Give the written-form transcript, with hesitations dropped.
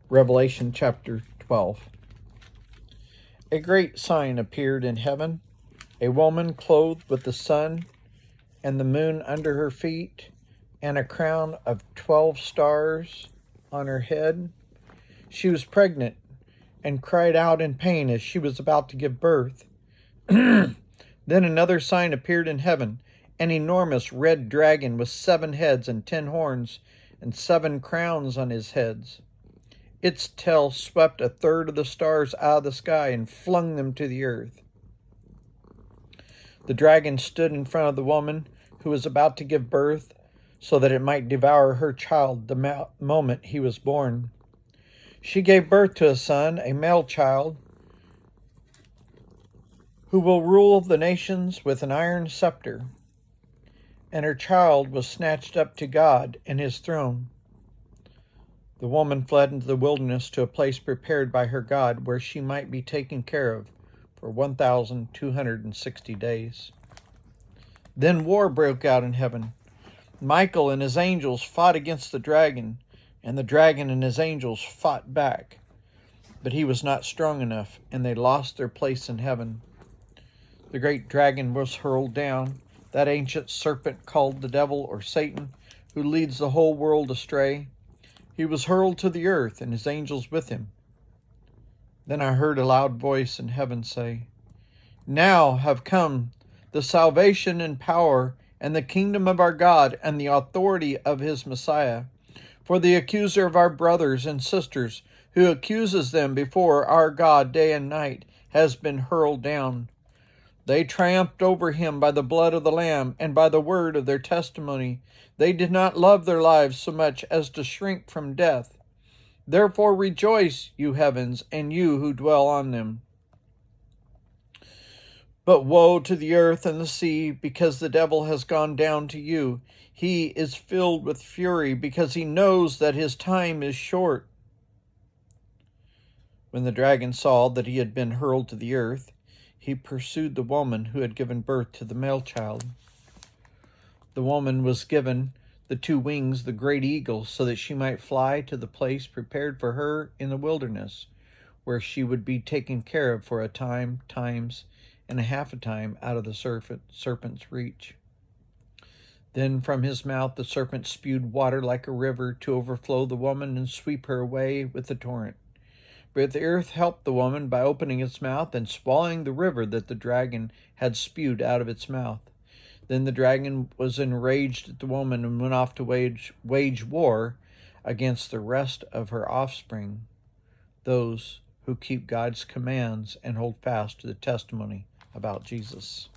Revelation chapter 12. A great sign appeared in heaven, a woman clothed with the sun and the moon under her feet, and a crown of 12 stars on her head. She was pregnant and cried out in pain as she was about to give birth. Then another sign appeared in heaven, an enormous red dragon with 7 heads and 10 horns and 7 crowns on his heads. Its tail swept a third of the stars out of the sky and flung them to the earth. The dragon stood in front of the woman who was about to give birth so that it might devour her child the moment he was born. She gave birth to a son, a male child, who will rule the nations with an iron scepter. And her child was snatched up to God and his throne. The woman fled into the wilderness to a place prepared by her God where she might be taken care of for 1,260 days. Then war broke out in heaven. Michael and his angels fought against the dragon, and the dragon and his angels fought back. But he was not strong enough, and they lost their place in heaven. The great dragon was hurled down, that ancient serpent called the devil or Satan, who leads the whole world astray. He was hurled to the earth, and his angels with him. Then I heard a loud voice in heaven say, "Now have come the salvation and power and the kingdom of our God and the authority of his Messiah. For the accuser of our brothers and sisters, who accuses them before our God day and night, has been hurled down. They triumphed over him by the blood of the Lamb and by the word of their testimony. They did not love their lives so much as to shrink from death. Therefore rejoice, you heavens, and you who dwell on them. But woe to the earth and the sea, because the devil has gone down to you. He is filled with fury, because he knows that his time is short." When the dragon saw that he had been hurled to the earth, he pursued the woman who had given birth to the male child. The woman was given the 2 wings, the great eagle, so that she might fly to the place prepared for her in the wilderness, where she would be taken care of for a time, times, and a half a time out of the serpent's reach. Then from his mouth the serpent spewed water like a river to overflow the woman and sweep her away with the torrent. But the earth helped the woman by opening its mouth and swallowing the river that the dragon had spewed out of its mouth. Then the dragon was enraged at the woman and went off to wage war against the rest of her offspring, those who keep God's commands and hold fast to the testimony about Jesus.